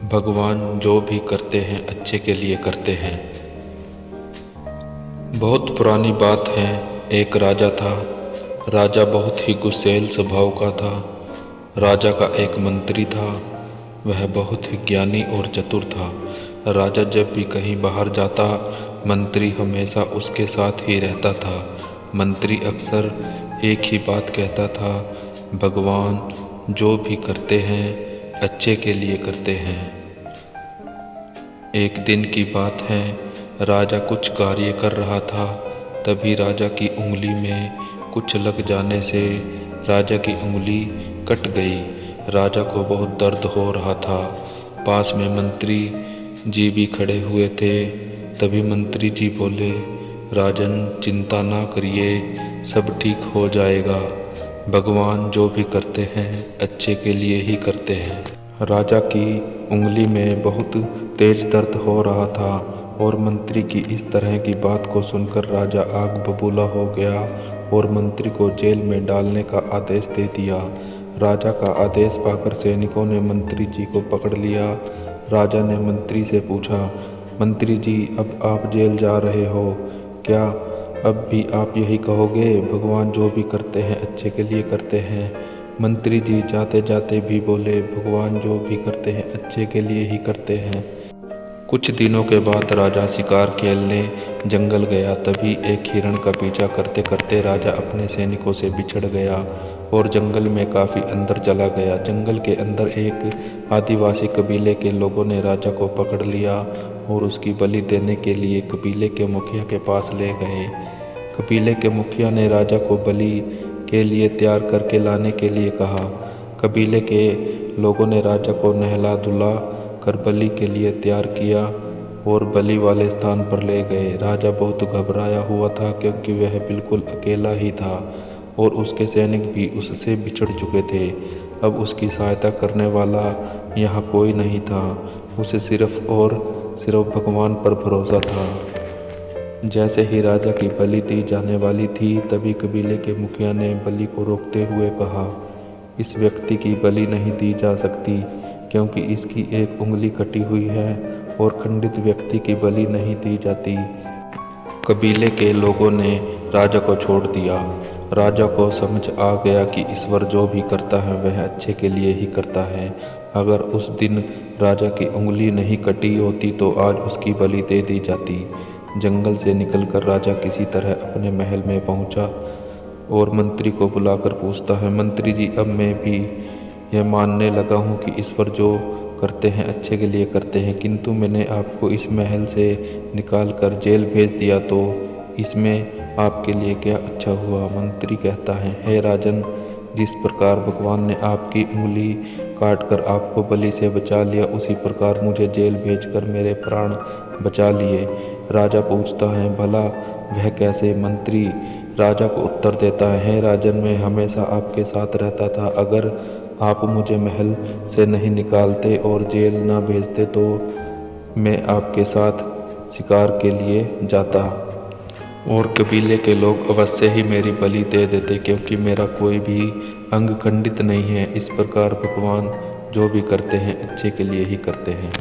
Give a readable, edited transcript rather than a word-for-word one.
भगवान जो भी करते हैं अच्छे के लिए करते हैं। बहुत पुरानी बात है। एक राजा था। राजा बहुत ही गुस्सैल स्वभाव का था। राजा का एक मंत्री था। वह बहुत ही ज्ञानी और चतुर था। राजा जब भी कहीं बाहर जाता, मंत्री हमेशा उसके साथ ही रहता था। मंत्री अक्सर एक ही बात कहता था, भगवान जो भी करते हैं अच्छे के लिए करते हैं। एक दिन की बात है, राजा कुछ कार्य कर रहा था। तभी राजा की उंगली में कुछ लग जाने से राजा की उंगली कट गई। राजा को बहुत दर्द हो रहा था। पास में मंत्री जी भी खड़े हुए थे। तभी मंत्री जी बोले, राजन चिंता ना करिए, सब ठीक हो जाएगा। भगवान जो भी करते हैं अच्छे के लिए ही करते हैं। राजा की उंगली में बहुत तेज दर्द हो रहा था और मंत्री की इस तरह की बात को सुनकर राजा आग बबूला हो गया और मंत्री को जेल में डालने का आदेश दे दिया। राजा का आदेश पाकर सैनिकों ने मंत्री जी को पकड़ लिया। राजा ने मंत्री से पूछा, मंत्री जी अब आप जेल जा रहे हो, क्या अब भी आप यही कहोगे, भगवान जो भी करते हैं अच्छे के लिए करते हैं? मंत्री जी जाते जाते भी बोले, भगवान जो भी करते हैं अच्छे के लिए ही करते हैं। कुछ दिनों के बाद राजा शिकार खेलने जंगल गया। तभी एक हिरण का पीछा करते करते राजा अपने सैनिकों से बिछड़ गया और जंगल में काफ़ी अंदर चला गया। जंगल के अंदर एक आदिवासी कबीले के लोगों ने राजा को पकड़ लिया और उसकी बलि देने के लिए कबीले के मुखिया के पास ले गए। कबीले के मुखिया ने राजा को बलि के लिए तैयार करके लाने के लिए कहा। कबीले के लोगों ने राजा को नहला धुला कर बलि के लिए तैयार किया और बलि वाले स्थान पर ले गए। राजा बहुत घबराया हुआ था क्योंकि वह बिल्कुल अकेला ही था और उसके सैनिक भी उससे बिछड़ चुके थे। अब उसकी सहायता करने वाला यहाँ कोई नहीं था। उसे सिर्फ और सिर्फ भगवान पर भरोसा था। जैसे ही राजा की बलि दी जाने वाली थी, तभी कबीले के मुखिया ने बलि को रोकते हुए कहा, इस व्यक्ति की बलि नहीं दी जा सकती क्योंकि इसकी एक उंगली कटी हुई है और खंडित व्यक्ति की बलि नहीं दी जाती। कबीले के लोगों ने राजा को छोड़ दिया। राजा को समझ आ गया कि ईश्वर जो भी करता है वह अच्छे के लिए ही करता है। अगर उस दिन राजा की उंगली नहीं कटी होती तो आज उसकी बलि दे दी जाती। जंगल से निकलकर राजा किसी तरह अपने महल में पहुंचा और मंत्री को बुलाकर पूछता है, मंत्री जी अब मैं भी यह मानने लगा हूँ कि ईश्वर जो करते हैं अच्छे के लिए करते हैं, किंतु मैंने आपको इस महल से निकाल कर जेल भेज दिया तो इसमें आपके लिए क्या अच्छा हुआ? मंत्री कहता है, हे राजन, जिस प्रकार भगवान ने आपकी उंगली काट कर आपको बलि से बचा लिया, उसी प्रकार मुझे जेल भेजकर मेरे प्राण बचा लिए। राजा पूछता है, भला वह कैसे? मंत्री राजा को उत्तर देता है, हे राजन, मैं हमेशा आपके साथ रहता था। अगर आप मुझे महल से नहीं निकालते और जेल ना भेजते तो मैं आपके साथ शिकार के लिए जाता और कबीले के लोग अवश्य ही मेरी बलि दे देते क्योंकि मेरा कोई भी अंग खंडित नहीं है। इस प्रकार भगवान जो भी करते हैं अच्छे के लिए ही करते हैं।